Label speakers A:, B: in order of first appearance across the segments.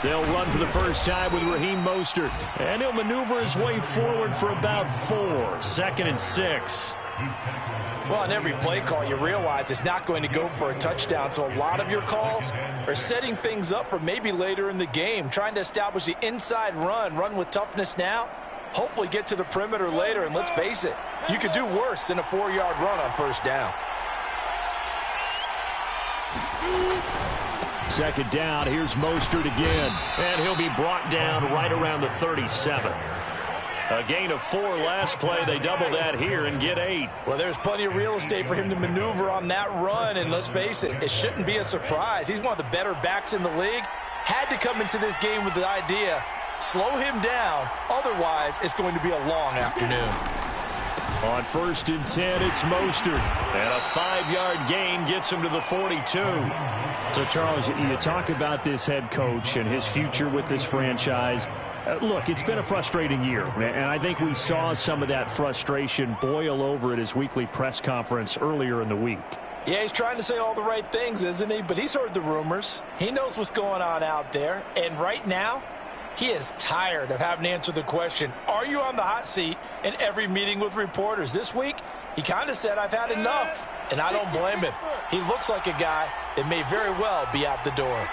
A: They'll run for the first time with Raheem Mostert. And he'll maneuver his way forward for about 4. 2nd and 6.
B: Well, on every play call, you realize it's not going to go for a touchdown. So a lot of your calls are setting things up for maybe later in the game, trying to establish the inside run with toughness now, hopefully get to the perimeter later. And let's face it, you could do worse than a 4-yard run on first down.
A: 2nd down, here's Mostert again. And he'll be brought down right around the 37. A gain of 4 last play. They double that here and get 8.
B: Well, there's plenty of real estate for him to maneuver on that run. And let's face it, it shouldn't be a surprise. He's one of the better backs in the league. Had to come into this game with the idea, slow him down. Otherwise, it's going to be a long afternoon.
A: On 1st and 10, it's Mostert. And a 5-yard gain gets him to the 42. So, Charles, you talk about this head coach and his future with this franchise. Look, it's been a frustrating year, and I think we saw some of that frustration boil over at his weekly press conference earlier in the week.
B: Yeah, he's trying to say all the right things, isn't he? But he's heard the rumors. He knows what's going on out there. And right now, he is tired of having to answer the question, are you on the hot seat, in every meeting with reporters. This week, he kind of said, I've had enough. And I don't blame him. He looks like a guy that may very well be out the door.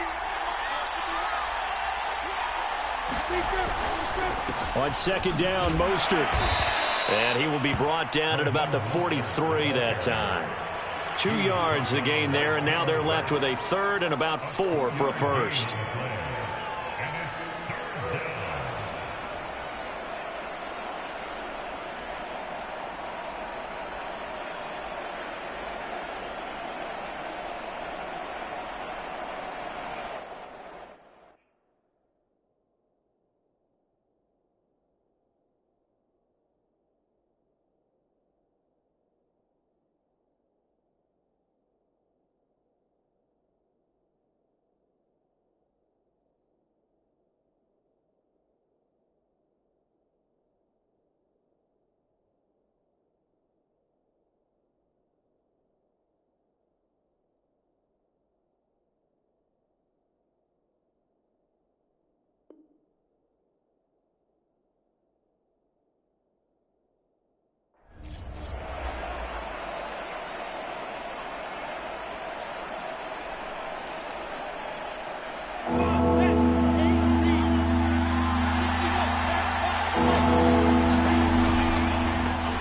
A: On 2nd down, Mostert. And he will be brought down at about the 43 that time. 2 yards the gain there, and now they're left with a 3rd and about 4 for a first.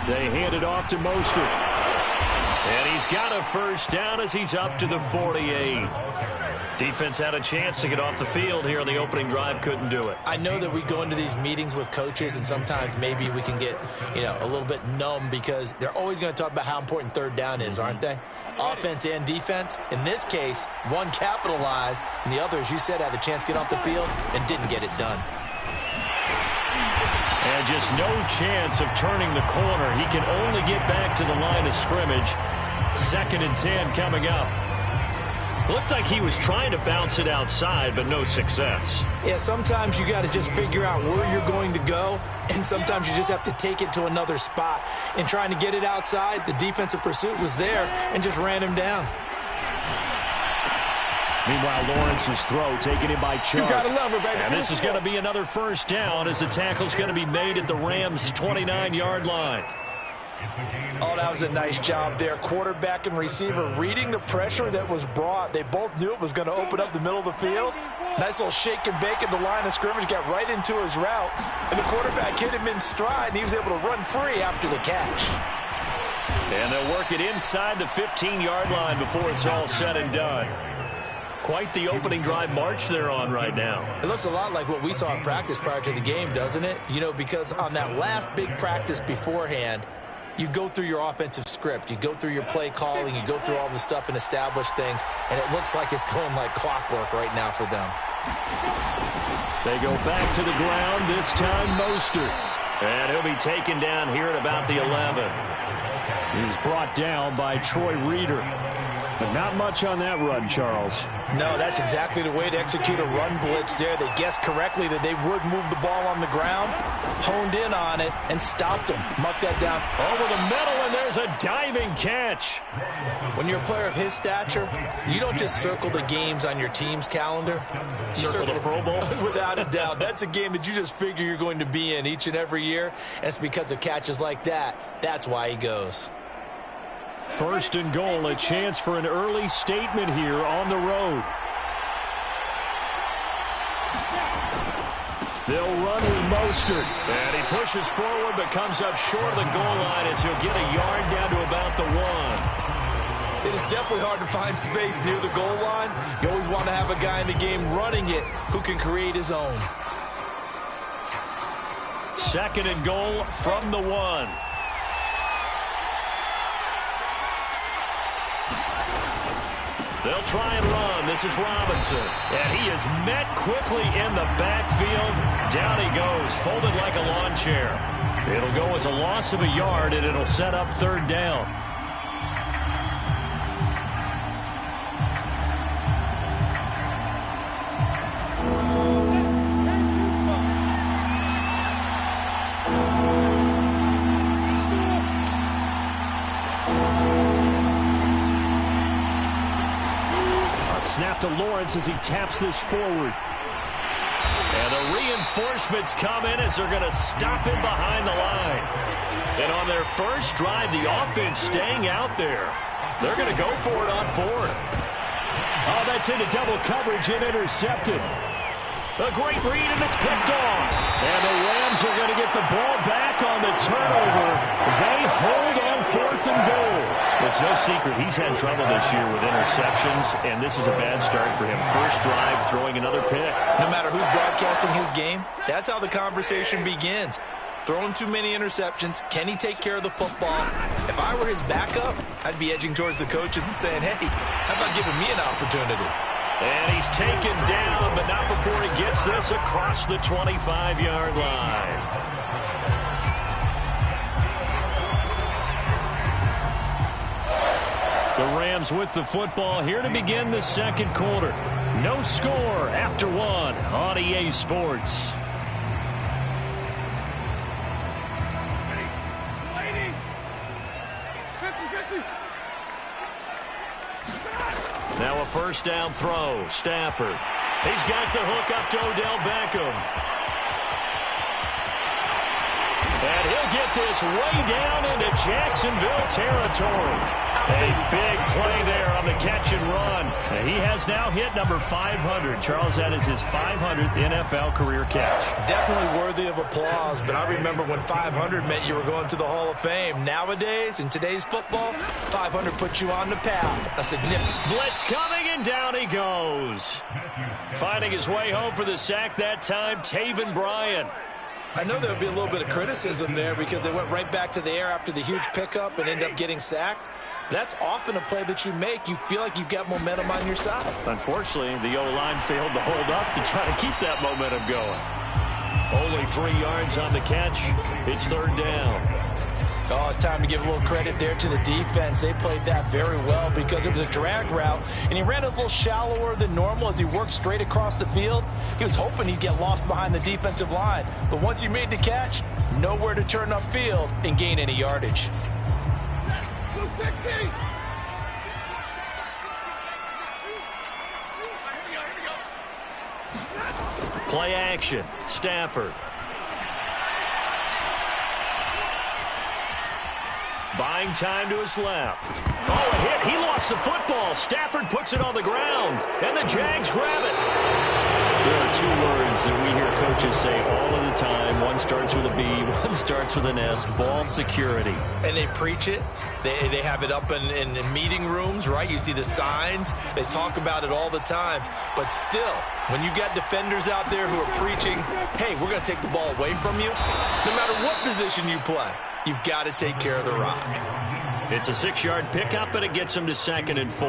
A: They hand it off to Mostert. And he's got a first down as he's up to the 48. Defense had a chance to get off the field here on the opening drive, couldn't do it.
B: I know that we go into these meetings with coaches, and sometimes maybe we can get, a little bit numb because they're always going to talk about how important 3rd down is, aren't they? Offense and defense. In this case, one capitalized, and the other, as you said, had a chance to get off the field and didn't get it done.
A: And just no chance of turning the corner. He can only get back to the line of scrimmage. 2nd and 10 coming up. Looked like he was trying to bounce it outside, but no success.
B: Yeah, sometimes you got to just figure out where you're going to go, and sometimes you just have to take it to another spot. In trying to get it outside, the defensive pursuit was there and just ran him down.
A: Meanwhile, Lawrence's throw taken in by Chubb.
C: You gotta love it, baby.
A: And this is going to be another first down as the tackle's going to be made at the Rams' 29-yard line.
B: Oh, that was a nice job there. Quarterback and receiver reading the pressure that was brought. They both knew it was going to open up the middle of the field. Nice little shake and bake at the line of scrimmage, got right into his route. And the quarterback hit him in stride, and he was able to run free after the catch.
A: And they'll work it inside the 15-yard line before it's all said and done. Quite the opening drive march they're on right now.
B: It looks a lot like what we saw in practice prior to the game, doesn't it? Because on that last big practice beforehand, you go through your offensive script. You go through your play calling. You go through all the stuff and establish things. And it looks like it's going like clockwork right now for them.
A: They go back to the ground, this time Mostert. And he'll be taken down here at about the 11. He's brought down by Troy Reeder. But not much on that run, Charles.
B: No, that's exactly the way to execute a run blitz there. They guessed correctly that they would move the ball on the ground, honed in on it, and stopped them. Muck that down.
A: Over the middle, and there's a diving catch.
B: When you're a player of his stature, you don't just circle the games on your team's calendar. You circle
A: the Pro Bowl?
B: Without a doubt. That's a game that you just figure you're going to be in each and every year, and it's because of catches like that. That's why he goes.
A: First and goal, a chance for an early statement here on the road. They'll run with Mostert. And he pushes forward but comes up short of the goal line as he'll get a yard down to about the 1.
B: It is definitely hard to find space near the goal line. You always want to have a guy in the game running it who can create his own.
A: Second and goal from the 1. They'll try and run. This is Robinson. And he is met quickly in the backfield. Down he goes, folded like a lawn chair. It'll go as a loss of a yard, and it'll set up third down. Snap to Lawrence as he taps this forward. And the reinforcements come in as they're going to stop him behind the line. And on their first drive, the offense staying out there. They're going to go for it on fourth. Oh, that's into double coverage and intercepted. A great read, and it's picked off. And the Rams are going to get the ball back on the turnover. They hold on fourth and goal. It's no secret he's had trouble this year with interceptions, and this is a bad start for him. First drive, throwing another pick.
B: No matter who's broadcasting his game, that's how the conversation begins. Throwing too many interceptions. Can he take care of the football? If I were his backup, I'd be edging towards the coaches and saying, hey, how about giving me an opportunity?
A: And he's taken down, but not before he gets this across the 25-yard line. The Rams with the football here to begin the second quarter. No score after 1 on EA Sports. Now a first down throw. Stafford. He's got the hook up to Odell Beckham. And he'll get this way down into Jacksonville territory. A big play there on the catch and run. And he has now hit number 500. Charles, that is his 500th NFL career catch.
B: Definitely worthy of applause, but I remember when 500 meant you were going to the Hall of Fame. Nowadays, in today's football, 500 puts you on the path. A significant
A: blitz coming, and down he goes. Finding his way home for the sack that time, Taven Bryan.
B: I know there'll be a little bit of criticism there because they went right back to the air after the huge pickup and ended up getting sacked. That's often a play that you make. You feel like you've got momentum on your side.
A: Unfortunately, the O-line failed to hold up to try to keep that momentum going. Only 3 yards on the catch. It's third down.
B: Oh, it's time to give a little credit there to the defense. They played that very well because it was a drag route, and he ran a little shallower than normal as he worked straight across the field. He was hoping he'd get lost behind the defensive line, but once he made the catch, nowhere to turn upfield and gain any yardage.
A: Play action. Stafford. Buying time to his left. Oh, a hit. He lost the football. Stafford puts it on the ground, and the Jags grab it. There are 2 words that we hear coaches say all of the time. One starts with a B, one starts with an S. Ball security.
B: And they preach it. They have it up in meeting rooms, right? You see the signs. They talk about it all the time. But still, when you got defenders out there who are preaching, hey, we're going to take the ball away from you, no matter what position you play, you've got to take care of the rock.
A: It's a 6-yard pickup, and it gets him to 2nd and 4.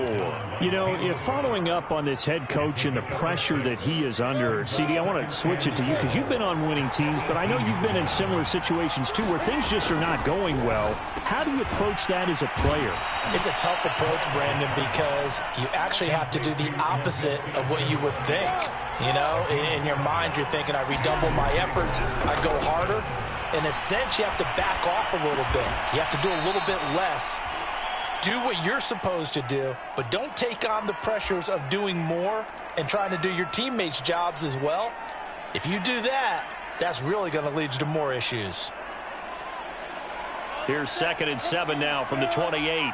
A: You know, if following up on this head coach and the pressure that he is under, CD, I want to switch it to you because you've been on winning teams, but I know you've been in similar situations too where things just are not going well. How do you approach that as a player?
B: It's a tough approach, Brandon, because you actually have to do the opposite of what you would think. You know, in your mind, you're thinking, I redouble my efforts, I go harder. In a sense, you have to back off a little bit. You have to do a little bit less. Do what you're supposed to do, but don't take on the pressures of doing more and trying to do your teammates' jobs as well. If you do that, that's really going to lead you to more issues.
A: Here's 2nd and 7 now from the 28.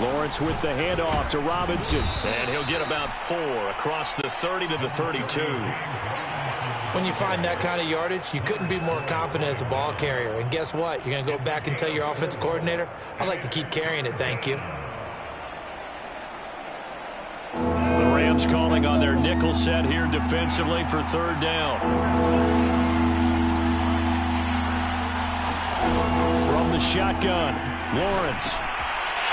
A: Lawrence with the handoff to Robinson. And he'll get about 4 across the 30 to the 32.
B: When you find that kind of yardage, you couldn't be more confident as a ball carrier. And guess what? You're going to go back and tell your offensive coordinator, I'd like to keep carrying it, thank you.
A: The Rams calling on their nickel set here defensively for 3rd down. From the shotgun, Lawrence.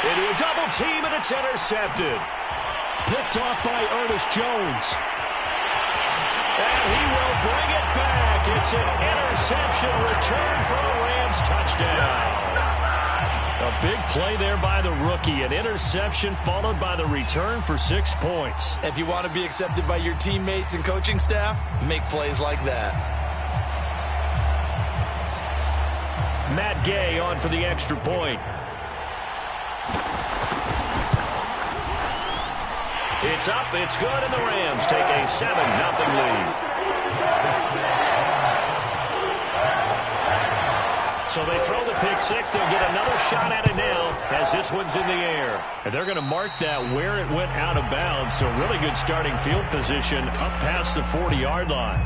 A: Into a double team, and it's intercepted. Picked off by Ernest Jones. And he will bring it back. It's an interception return for a Rams touchdown. A big play there by the rookie. An interception followed by the return for 6 points.
B: If you want to be accepted by your teammates and coaching staff, make plays like that.
A: Matt Gay on for the extra point. It's up, it's good, and the Rams take a 7-0 lead. So they throw the pick six. They'll get another shot at it now as this one's in the air. And they're going to mark that where it went out of bounds. So really good starting field position up past the 40-yard line.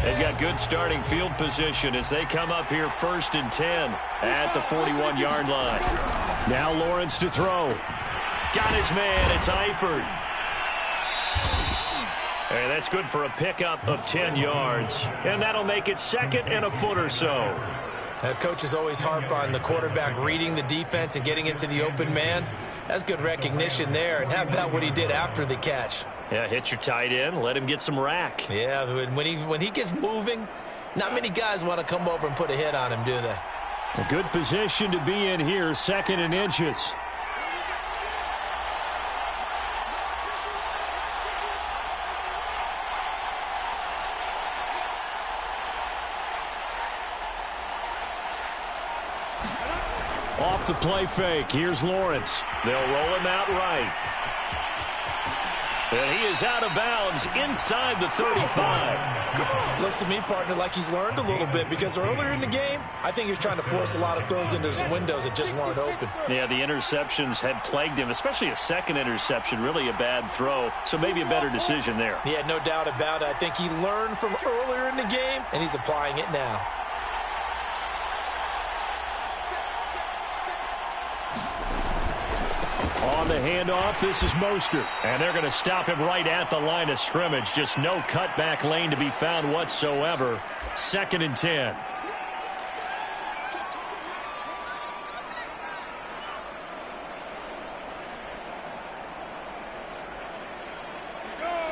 A: They've got good starting field position as they come up here 1st and 10 at the 41-yard line. Now Lawrence to throw. Got his man. It's Eifert. And that's good for a pickup of 10 yards. And that'll make it 2nd and a foot or so.
B: Coaches always harp on the quarterback reading the defense and getting into the open man. That's good recognition there. And how about what he did after the catch?
A: Yeah, hit your tight end. Let him get some rack.
B: Yeah, when he gets moving, not many guys want to come over and put a hit on him, do they?
A: A good position to be in here, 2nd and inches. Off the play fake. Here's Lawrence. They'll roll him out right. And he is out of bounds inside the 35.
B: Looks to me, partner, like he's learned a little bit because earlier in the game, I think he was trying to force a lot of throws into some windows that just weren't open.
A: Yeah, the interceptions had plagued him, especially a second interception, really a bad throw. So maybe a better decision there.
B: Yeah, no doubt about it. I think he learned from earlier in the game, and he's applying it now.
A: On the handoff, this is Mostert. And they're going to stop him right at the line of scrimmage. Just no cutback lane to be found whatsoever. 2nd and 10.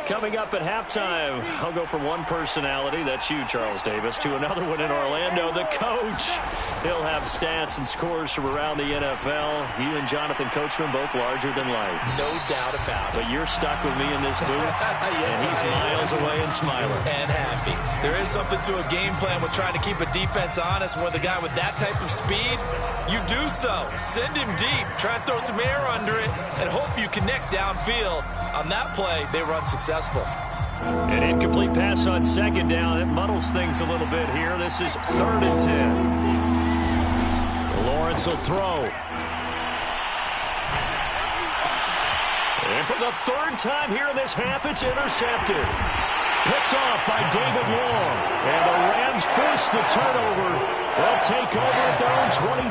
A: Coming up at halftime, I'll go from one personality, that's you, Charles Davis, to another one in Orlando, the coach. He'll have stats and scores from around the NFL. You and Jonathan Coachman, both larger than life.
B: No doubt about it.
A: But you're stuck with me in this booth,
B: yes,
A: and he's miles away and smiling.
B: And happy. There is something to a game plan with trying to keep a defense honest. With a guy with that type of speed, you do so. Send him deep. Try and throw some air under it, and hope you connect downfield. On that play, they run successful.
A: An incomplete pass on 2nd down. It muddles things a little bit here. This is 3rd and 10. Lawrence will throw. And for the 3rd time here in this half, it's intercepted. Picked off by David Long. And the Rams force the turnover will take over at their own 27.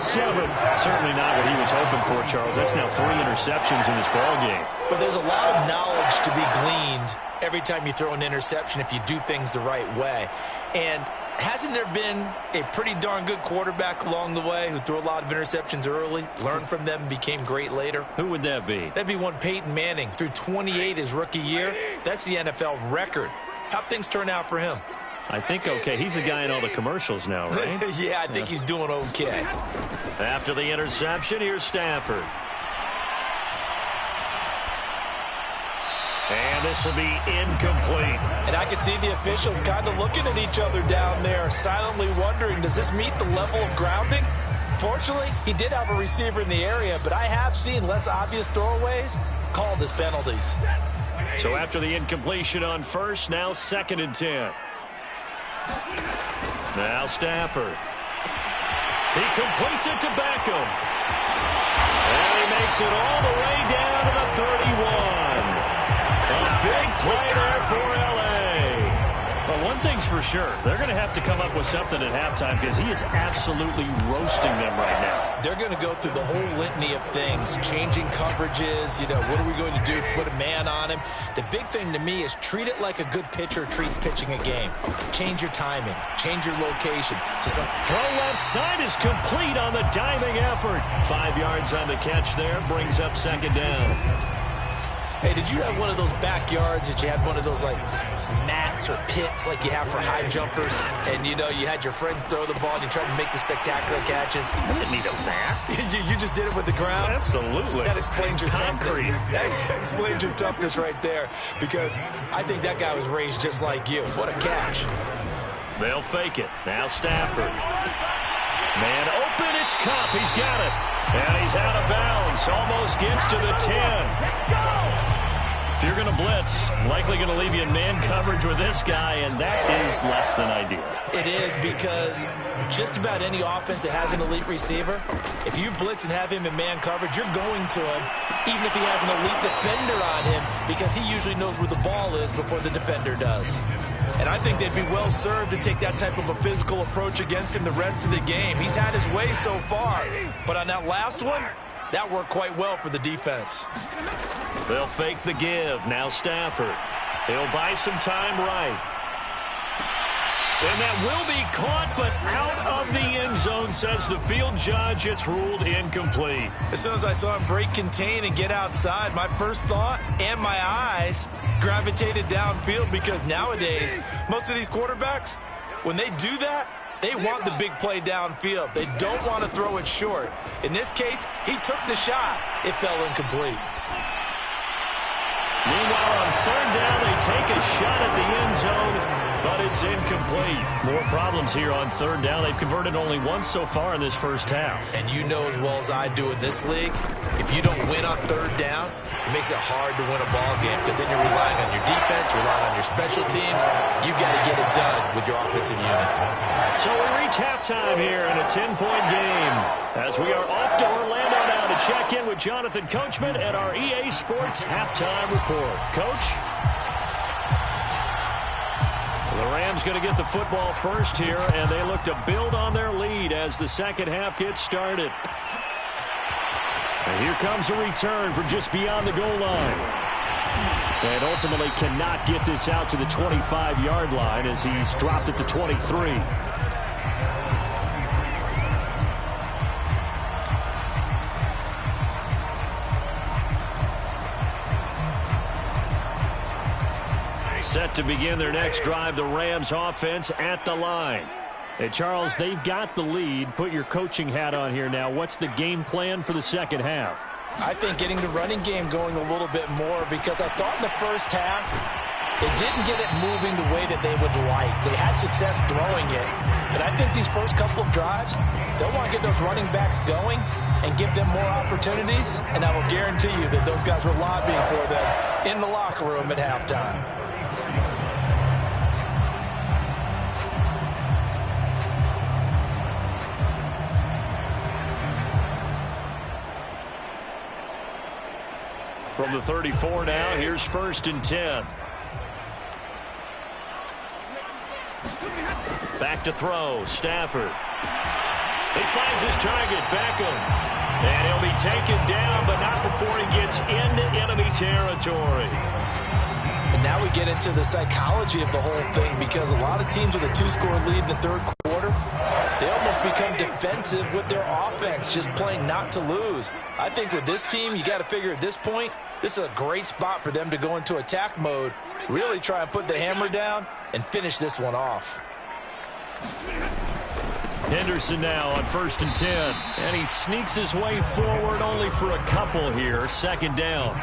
A: Certainly not what he was hoping for, Charles. That's now 3 interceptions in this ball game.
B: But there's a lot of knowledge to be gleaned every time you throw an interception if you do things the right way. And hasn't there been a pretty darn good quarterback along the way who threw a lot of interceptions early, learned from them, and became great later?
A: Who would that be?
B: That'd be one Peyton Manning. Threw 28 his rookie year. That's the NFL record. How'd things turn out for him?
A: I think okay. He's a guy in all the commercials now, right?
B: Yeah, I think he's doing okay.
A: After the interception, here's Stafford. And this will be incomplete.
B: And I can see the officials kind of looking at each other down there, silently wondering, does this meet the level of grounding? Fortunately, he did have a receiver in the area, but I have seen less obvious throwaways called as penalties.
A: So after the incompletion on first, now 2nd and 10. Now Stafford. He completes it to Beckham. And he makes it all the way down to the 31. A big play there for L.A. But one thing's for sure, they're going to have to come up with something at halftime because he is absolutely roasting them right now.
B: They're going to go through the whole litany of things, changing coverages, what are we going to do to put a man on him? The big thing to me is treat it like a good pitcher treats pitching a game. Change your timing, change your location.
A: Throw left side is complete on the diving effort. 5 yards on the catch there, brings up 2nd down.
B: Hey, did you have one of those backyards that you had one of those, like, mats or pits like you have for high jumpers? And, you had your friends throw the ball and you tried to make the spectacular catches?
A: I didn't need a mat.
B: you just did it with the ground?
A: Absolutely.
B: That explains your
A: concrete.
B: That explains your toughness right there, because I think that guy was raised just like you. What a catch.
A: They'll fake it. Now Stafford. Man open, it's Cup. He's got it. And he's out of bounds. Almost gets to the 10. If you're going to blitz, likely going to leave you in man coverage with this guy, and that is less than ideal.
B: It is, because just about any offense that has an elite receiver, if you blitz and have him in man coverage, you're going to him, even if he has an elite defender on him, because he usually knows where the ball is before the defender does. And I think they'd be well served to take that type of a physical approach against him the rest of the game. He's had his way so far, but on that last one, that worked quite well for the defense.
A: They'll fake the give. Now Stafford. He'll buy some time right. And that will be caught, but out of the end zone, says the field judge. It's ruled incomplete.
B: As soon as I saw him break contain and get outside, my first thought and my eyes gravitated downfield, because nowadays, most of these quarterbacks, when they do that, they want the big play downfield. They don't want to throw it short. In this case, he took the shot. It fell incomplete.
A: Meanwhile, on 3rd down, they take a shot at the end zone, but it's incomplete. More problems here on 3rd down. They've converted only once so far in this first half.
B: And you know as well as I do in this league, if you don't win on 3rd down, it makes it hard to win a ball game, because then you're relying on your defense, relying on your special teams. You've got to get it done with your offensive unit.
A: So we reach halftime here in a 10-point game, as we are off to Orlando now to check in with Jonathan Coachman at our EA Sports Halftime Report. Coach? The Rams going to get the football first here, and they look to build on their lead as the second half gets started. And here comes a return from just beyond the goal line. And ultimately cannot get this out to the 25-yard line as he's dropped at the 23. Set to begin their next drive, the Rams offense at the line. Hey, Charles, they've got the lead. Put your coaching hat on here now. What's the game plan for the second half?
B: I think getting the running game going a little bit more, because I thought in the first half they didn't get it moving the way that they would like. They had success throwing it, but I think these first couple of drives, they'll want to get those running backs going and give them more opportunities, and I will guarantee you that those guys were lobbying for them in the locker room at halftime.
A: From the 34 now, here's 1st and 10. Back to throw, Stafford. He finds his target, Beckham. And he'll be taken down, but not before he gets into enemy territory.
B: And now we get into the psychology of the whole thing, because a lot of teams with a 2-score lead in the third quarter, they almost become defensive with their offense, just playing not to lose. I think with this team, you got to figure at this point, this is a great spot for them to go into attack mode, really try and put the hammer down and finish this one off.
A: Henderson now on 1st and 10. And he sneaks his way forward only for a couple here. 2nd down.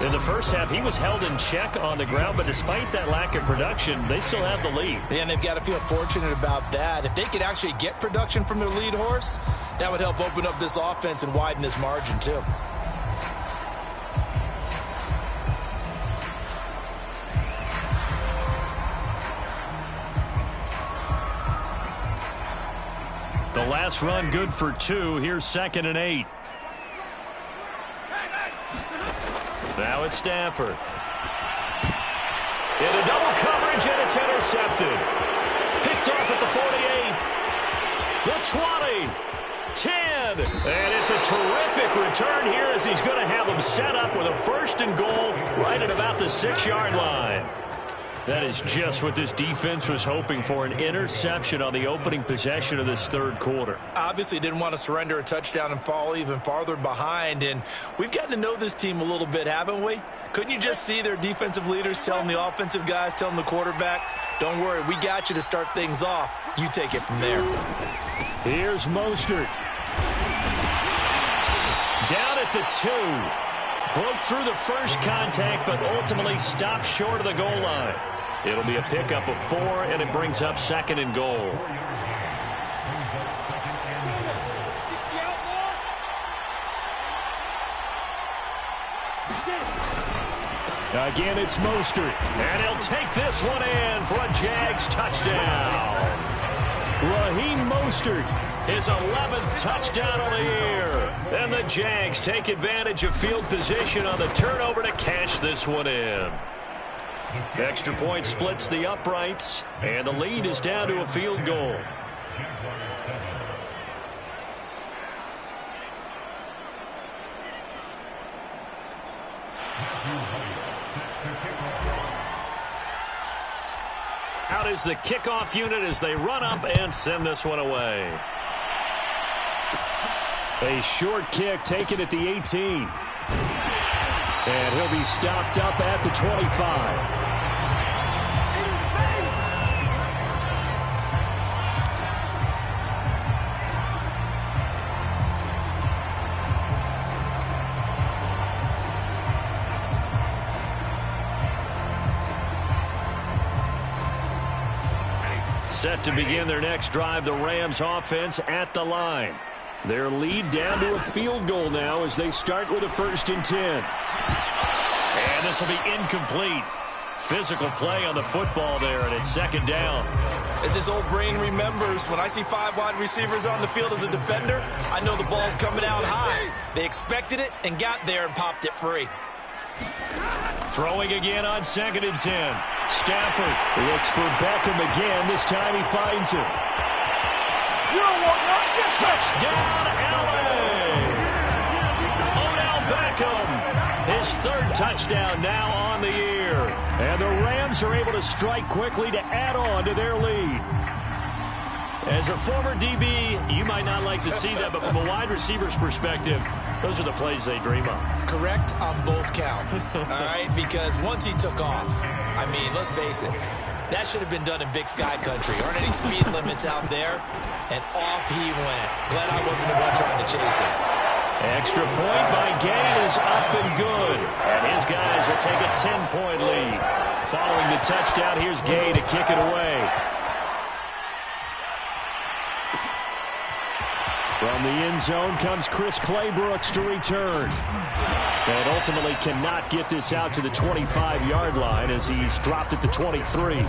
A: In the first half, he was held in check on the ground, but despite that lack of production, they still have the lead.
B: And they've got to feel fortunate about that. If they could actually get production from their lead horse, that would help open up this offense and widen this margin too.
A: The last run good for 2. Here's 2nd and 8. Now it's Stafford. Into double coverage, and it's intercepted. Picked off at the 48. The 20. 10. And it's a terrific return here, as he's going to have them set up with a 1st and goal right at about the 6-yard line. That is just what this defense was hoping for, an interception on the opening possession of this third quarter.
B: Obviously didn't want to surrender a touchdown and fall even farther behind, and we've gotten to know this team a little bit, haven't we? Couldn't you just see their defensive leaders telling the offensive guys, telling the quarterback, don't worry, we got you to start things off. You take it from there.
A: Here's Mostert. Down at the 2. Broke through the first contact, but ultimately stopped short of the goal line. It'll be a pickup of 4, and it brings up 2nd and goal. Again, it's Mostert, and he'll take this one in for a Jagz touchdown. Raheem Mostert, his 11th touchdown of the year. And the Jagz take advantage of field position on the turnover to cash this one in. Extra point splits the uprights, and the lead is down to a field goal. Out is the kickoff unit as they run up and send this one away. A short kick taken at the 18. And he'll be stopped up at the 25. Set to begin their next drive, the Rams offense at the line. Their lead down to a field goal now as they start with a 1st and 10. And this will be incomplete. Physical play on the football there, and it's 2nd down.
B: As his old brain remembers, when I see 5 wide receivers on the field as a defender, I know the ball's coming out high. They expected it and got there and popped it free.
A: Throwing again on 2nd and 10. Stafford looks for Beckham again. This time he finds him. Touchdown, L.A. Odell Beckham, his 3rd touchdown now on the year. And the Rams are able to strike quickly to add on to their lead. As a former DB, you might not like to see that, but from a wide receiver's perspective, those are the plays they dream of.
B: Correct on both counts, all right? Because once he took off, I mean, let's face it, that should have been done in Big Sky Country. Aren't any speed limits out there? And off he went. Glad I wasn't the one trying to chase him.
A: Extra point by Gay is up and good. And his guys will take a 10-point lead. Following the touchdown, here's Gay to kick it away. From the end zone comes Chris Claybrooks to return. And ultimately cannot get this out to the 25-yard line as he's dropped at the 23.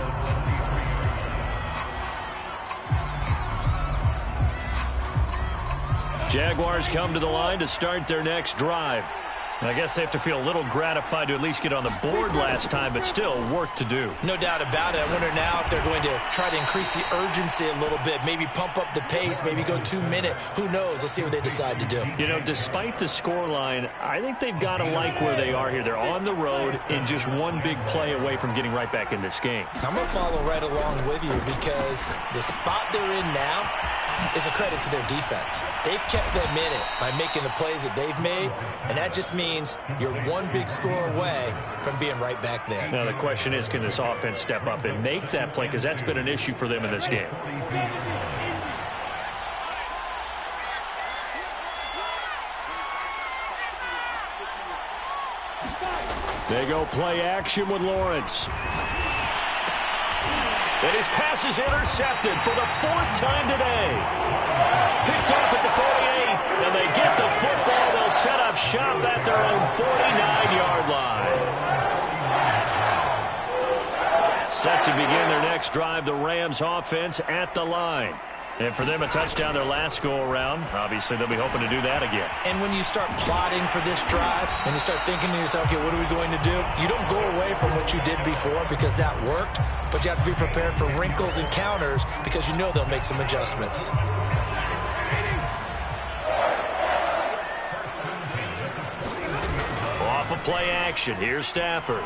A: Jaguars come to the line to start their next drive. I guess they have to feel a little gratified to at least get on the board last time, but still work to do.
B: No doubt about it. I wonder now if they're going to try to increase the urgency a little bit, maybe pump up the pace, maybe go 2 minutes. Who knows? Let's see what they decide to do.
A: You know, despite the scoreline, I think they've got to like where they are here. They're on the road and just one big play away from getting right back in this game.
B: I'm going to follow right along with you because the spot they're in now is a credit to their defense. They've kept them in it by making the plays that they've made, and that just means you're one big score away from being right back there.
A: Now the question is, can this offense step up and make that play, because that's been an issue for them in this game. They go play action with Lawrence. And his pass is intercepted for the 4th time today. Picked off at the 48, and they get the football. They'll set up shop at their own 49-yard line. Set to begin their next drive, the Rams offense at the line. And for them, a touchdown their last go-around. Obviously, they'll be hoping to do that again.
B: And when you start plotting for this drive, when you start thinking to yourself, okay, what are we going to do? You don't go away from what you did before because that worked, but you have to be prepared for wrinkles and counters because you know they'll make some adjustments.
A: Off of play action, here's Stafford.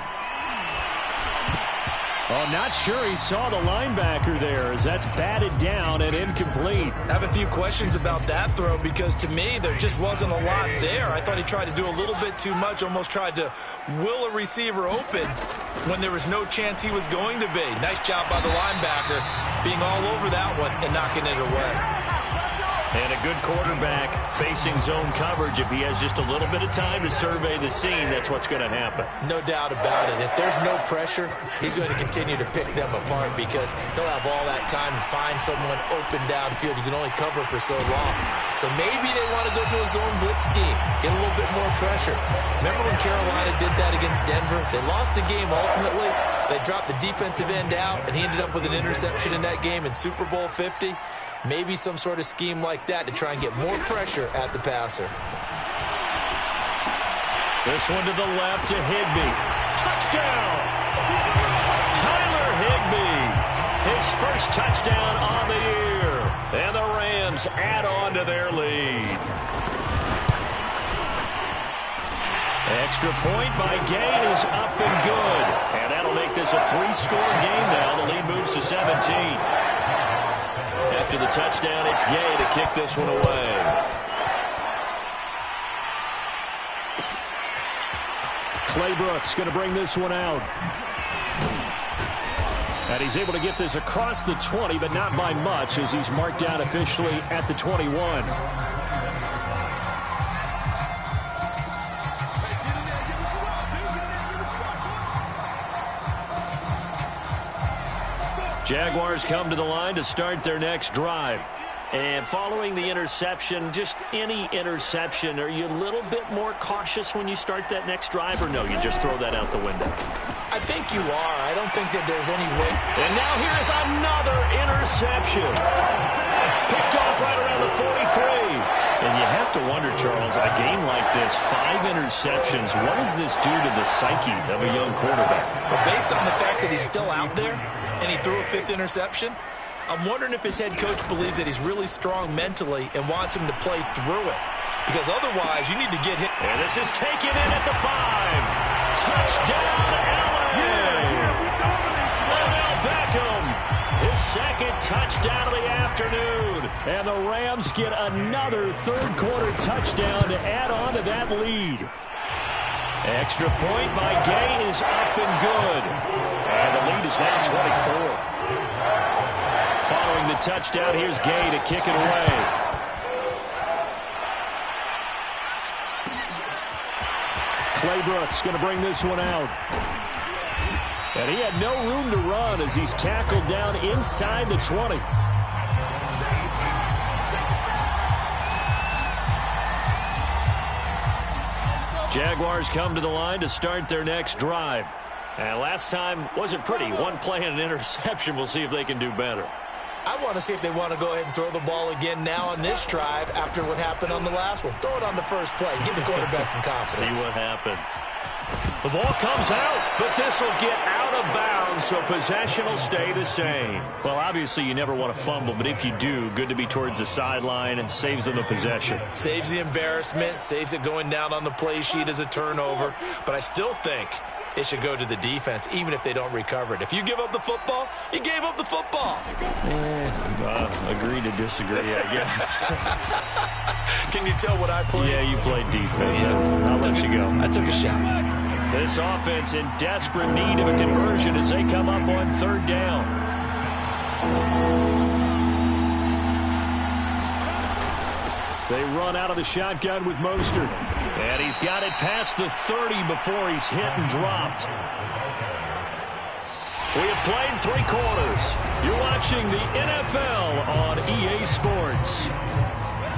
A: Oh, not sure he saw the linebacker there as that's batted down and incomplete.
B: I have a few questions about that throw because to me there just wasn't a lot there. I thought he tried to do a little bit too much, almost tried to will a receiver open when there was no chance he was going to be. Nice job by the linebacker being all over that one and knocking it away.
A: And a good quarterback facing zone coverage. If he has just a little bit of time to survey the scene, that's what's going to happen.
B: No doubt about it. If there's no pressure, he's going to continue to pick them apart because he'll have all that time to find someone open downfield. You can only cover for so long. So maybe they want to go to a zone blitz scheme, get a little bit more pressure. Remember when Carolina did that against Denver? They lost the game ultimately. They dropped the defensive end out, and he ended up with an interception in that game in Super Bowl 50. Maybe some sort of scheme like that to try and get more pressure at the passer.
A: This one to the left to Higbee. Touchdown! Tyler Higbee. His first touchdown on the year. And the Rams add on to their lead. Extra point by Gay is up and good. And that'll make this a 3-score game now. The lead moves to 17. After the touchdown, it's Gay to kick this one away. Claybrooks going to bring this one out. And he's able to get this across the 20, but not by much as he's marked down officially at the 21. Jaguars come to the line to start their next drive. And following the interception, just any interception, are you a little bit more cautious when you start that next drive, or no, you just throw that out the window?
B: I think you are. I don't think that there's any way.
A: And now here is another interception. Picked off right around the 43. And you have to wonder, Charles, a game like this, 5 interceptions, what does this do to the psyche of a young quarterback?
B: But based on the fact that he's still out there and he threw a 5th interception, I'm wondering if his head coach believes that he's really strong mentally and wants him to play through it. Because otherwise, you need to get him.
A: And this is taken in at the 5. Touchdown, LA! Odell Beckham, his 2nd touchdown of the afternoon. And the Rams get another 3rd-quarter touchdown to add on to that lead. Extra point by Gay is up and good. And the lead is now 24. Following the touchdown, here's Gay to kick it away. Claybrooks going to bring this one out. And he had no room to run as he's tackled down inside the 20. Jaguars come to the line to start their next drive. And last time wasn't pretty. One play and an interception. We'll see if they can do better.
B: I want to see if they want to go ahead and throw the ball again now on this drive after what happened on the last one. Throw it on the first play. Give the quarterback some confidence.
A: See what happens. The ball comes out, but this will get out of bounds, so possession will stay the same. Well, obviously you never want to fumble, but if you do, good to be towards the sideline and saves them the possession.
B: Saves the embarrassment, saves it going down on the play sheet as a turnover, but I still think it should go to the defense, even if they don't recover it. If you give up the football, you gave up the football.
A: Agree to disagree, I guess.
B: Can you tell what I played?
A: Yeah, you played defense. I'll let you go.
B: I took a shot.
A: This offense in desperate need of a conversion as they come up on third down. They run out of the shotgun with Mostert. And he's got it past the 30 before he's hit and dropped. We have played 3 quarters. You're watching the NFL on EA Sports.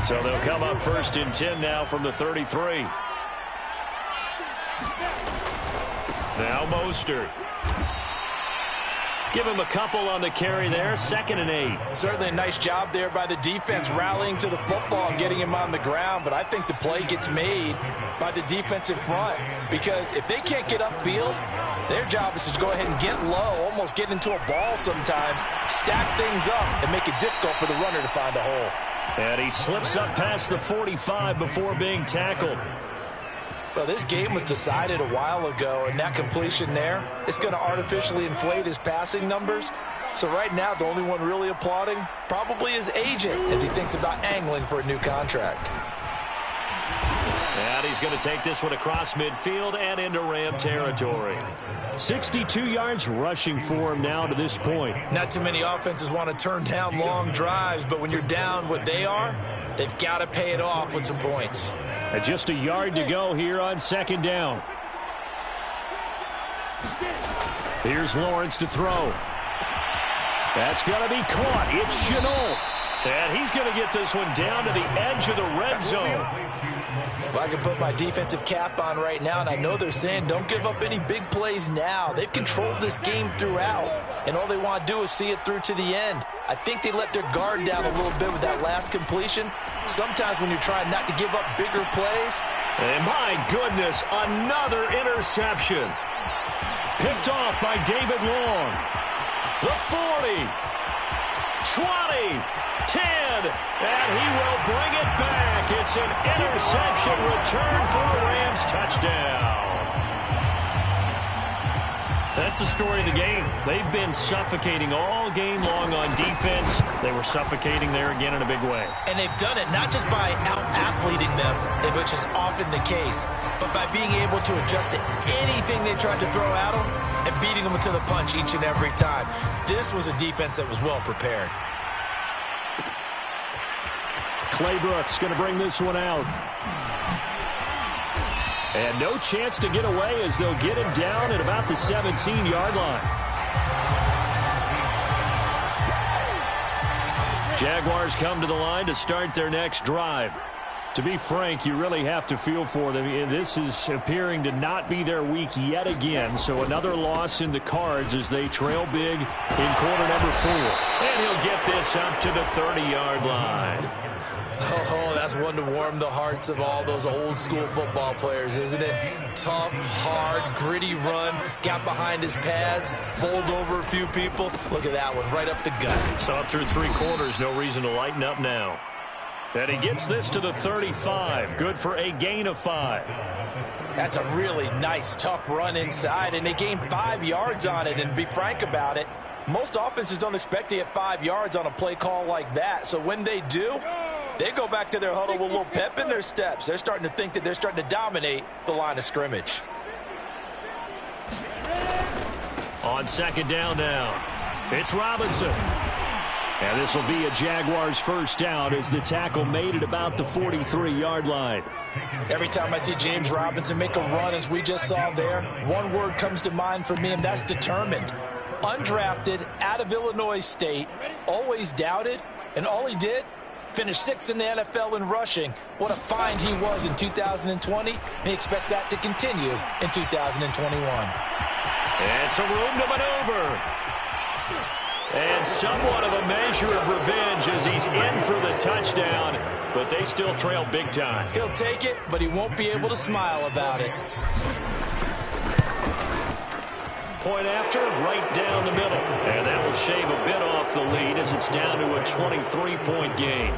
A: So they'll come up first and 10 now from the 33. Now Mostert. Give him a couple on the carry there. 2nd and 8.
B: Certainly a nice job there by the defense rallying to the football and getting him on the ground. But I think the play gets made by the defensive front. Because if they can't get upfield, their job is to go ahead and get low, almost get into a ball sometimes, stack things up, and make it difficult for the runner to find a hole.
A: And he slips up past the 45 before being tackled.
B: Well, this game was decided a while ago, and that completion there, it's going to artificially inflate his passing numbers. So right now, the only one really applauding probably his agent as he thinks about angling for a new contract.
A: And he's going to take this one across midfield and into Ram territory. 62 yards rushing for him now to this point.
B: Not too many offenses want to turn down long drives, but when you're down what they are, they've got to pay it off with some points.
A: Just a yard to go here on 2nd down. Here's Lawrence to throw. That's going to be caught. It's Chenault. And he's going to get this one down to the edge of the red zone.
B: Well, I can put my defensive cap on right now, and I know they're saying don't give up any big plays now. They've controlled this game throughout, and all they want to do is see it through to the end. I think they let their guard down a little bit with that last completion. Sometimes when you're trying not to give up bigger plays.
A: And my goodness, another interception. Picked off by David Long. The 40, 20, 10, and he will bring it back. It's an interception return for a Rams touchdown. That's the story of the game. They've been suffocating all game long on defense. They were suffocating there again in a big way.
B: And they've done it not just by out-athleting them, which is often the case, but by being able to adjust to anything they tried to throw at them and beating them to the punch each and every time. This was a defense that was well prepared.
A: Clay Brooks going to bring this one out. And no chance to get away as they'll get him down at about the 17-yard line. Jaguars come to the line to start their next drive. To be frank, you really have to feel for them. This is appearing to not be their week yet again. So another loss in the cards as they trail big in quarter number 4. And he'll get this up to the 30-yard line.
B: Oh, that's one to warm the hearts of all those old-school football players, isn't it? Tough, hard, gritty run, got behind his pads, bowled over a few people. Look at that one, right up the gut.
A: Saw through 3 quarters, no reason to lighten up now. And he gets this to the 35, good for a gain of 5.
B: That's a really nice, tough run inside, and they gained 5 yards on it. And to be frank about it, most offenses don't expect to get 5 yards on a play call like that. So when they do, they go back to their huddle with a little pep in their steps. They're starting to think that they're starting to dominate the line of scrimmage.
A: On 2nd down now, it's Robinson. And this will be a Jaguars first down as the tackle made at about the 43-yard line.
B: Every time I see James Robinson make a run, as we just saw there, one word comes to mind for me, and that's determined. Undrafted, out of Illinois State, always doubted, and all he did, finished 6th in the NFL in rushing. What a find he was in 2020, and he expects that to continue in 2021.
A: And some room to maneuver. And somewhat of a measure of revenge as he's in for the touchdown, but they still trail big time.
B: He'll take it, but he won't be able to smile about it.
A: Point after, right down the middle. And that will shave a bit off the lead as it's down to a 23-point game.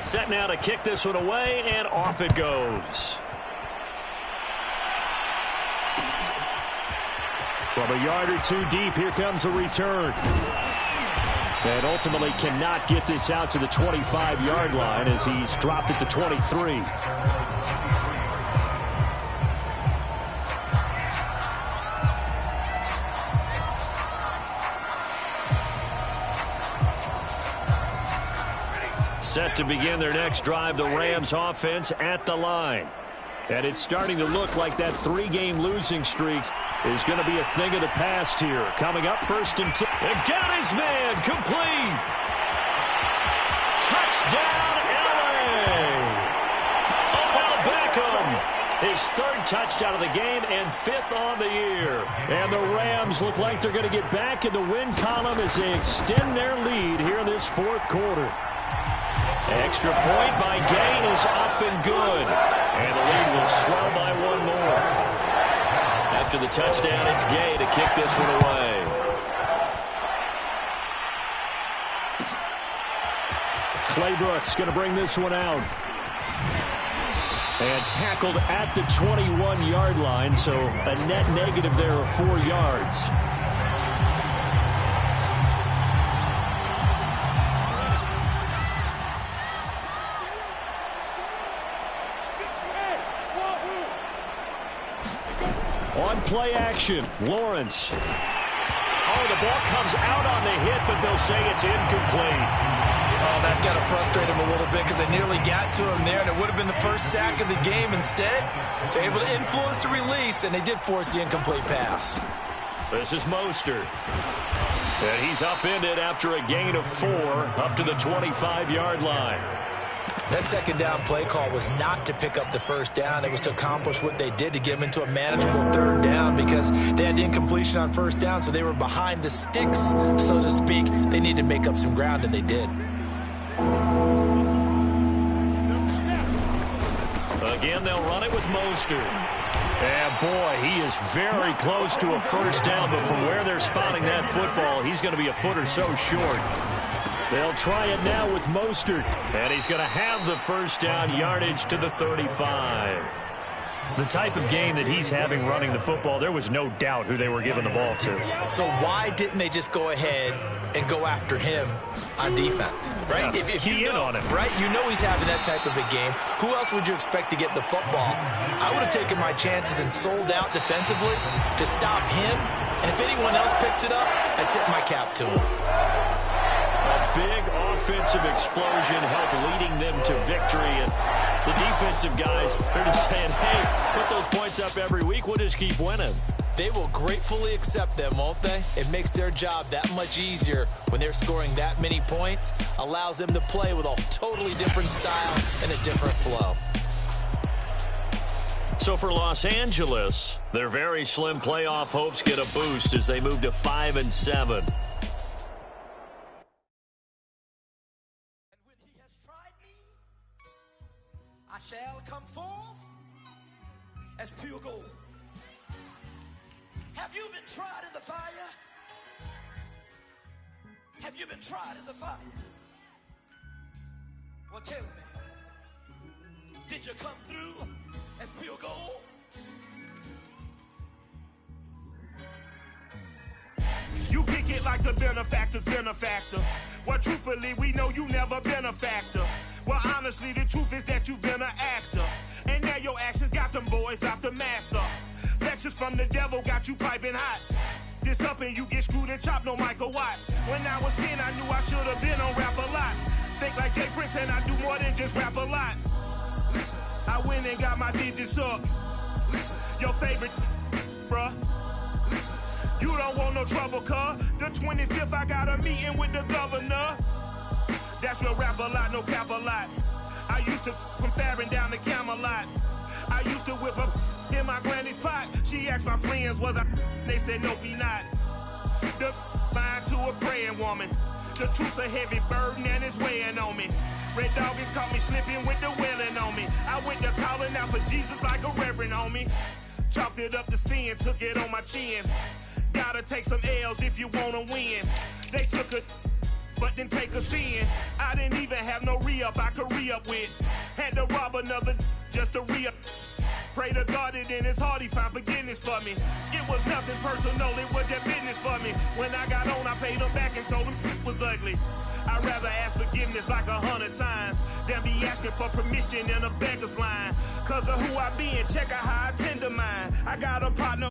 A: Set now to kick this one away, and off it goes. From a yard or two deep, here comes a return. And ultimately cannot get this out to the 25-yard line as he's dropped it to 23. Set to begin their next drive, the Rams offense at the line. And it's starting to look like that 3-game losing streak is going to be a thing of the past here. Coming up, 1st and 10. And got his man complete. Touchdown, LA. Odell Beckham. His 3rd touchdown of the game and 5th on the year. And the Rams look like they're going to get back in the win column as they extend their lead here in this 4th quarter. Extra point by Gay is up and good. And the lead will swell by 1 more. After the touchdown, it's Gay to kick this one away. Claybrooks going to bring this one out. And tackled at the 21-yard line, so a net negative there of 4 yards. On play action, Lawrence. Oh, the ball comes out on the hit, but they'll say it's incomplete.
B: Oh, that's got to frustrate him a little bit because they nearly got to him there, and it would have been the first sack of the game. Instead, they're able to influence the release, and they did force the incomplete pass.
A: This is Mostert. And he's upended after a gain of 4 up to the 25-yard line.
B: That 2nd down play call was not to pick up the 1st down. It was to accomplish what they did to get them into a manageable 3rd down because they had the incompletion on 1st down, so they were behind the sticks, so to speak. They needed to make up some ground, and they did.
A: Again, they'll run it with Mostert. And, boy, he is very close to a 1st down, but from where they're spotting that football, he's going to be a foot or so short. They'll try it now with Mostert. And he's going to have the 1st down, yardage to the 35. The type of game that he's having running the football, there was no doubt who they were giving the ball to.
B: So why didn't they just go ahead and go after him on defense, right?
A: Yeah,
B: if you know,
A: on him.
B: Right? You know he's having that type of a game. Who else would you expect to get the football? I would have taken my chances and sold out defensively to stop him. And if anyone else picks it up, I tip my cap to him.
A: A big offensive explosion helped leading them to victory. And the defensive guys, they're just saying, hey, put those points up every week. We'll just keep winning.
B: They will gratefully accept them, won't they? It makes their job that much easier when they're scoring that many points. Allows them to play with a totally different style and a different flow.
A: So for Los Angeles, their very slim playoff hopes get a boost as they move to 5-7.
C: I shall come forth as pure gold. Have you been tried in the fire? Have you been tried in the fire? Well, tell me, did you come through as pure gold?
D: You kick it like the benefactor's benefactor. Well, truthfully, we know you never been a factor. Well, honestly, the truth is that you've been an actor. And now your actions got them boys about to mass up. Lectures from the devil got you piping hot. This up and you get screwed and chopped, no Michael Watts. When I was 10, I knew I should have been on rap a lot. Think like Jay Prince and I do more than just rap a lot. I went and got my digits up. Your favorite, bruh. You don't want no trouble, cuz. The 25th, I got a meeting with the governor. That's real rap a lot, no cap a lot. I used to from Farron down to Camelot. I used to whip up in my granny's pot. She asked my friends, was I? They said, no, he not. the mind to a praying woman. The truth's a heavy burden and it's weighing on me. Red doggies caught me slipping with the wailing on me. I went to calling out for Jesus like a reverend on me. Chalked it up to sin, took it on my chin. Gotta take some L's if you wanna win. They took a but didn't take us in. I didn't even have no re-up I could re-up with. Had to rob another just to re-up. Pray to God that in his heart he found forgiveness for me. It was nothing personal, it was just business for me. When I got on, I paid him back and told him it was ugly. I'd rather ask forgiveness like 100 times than be asking for permission in a beggar's line. Cause of who I be and check out how I tend to mine. I got a partner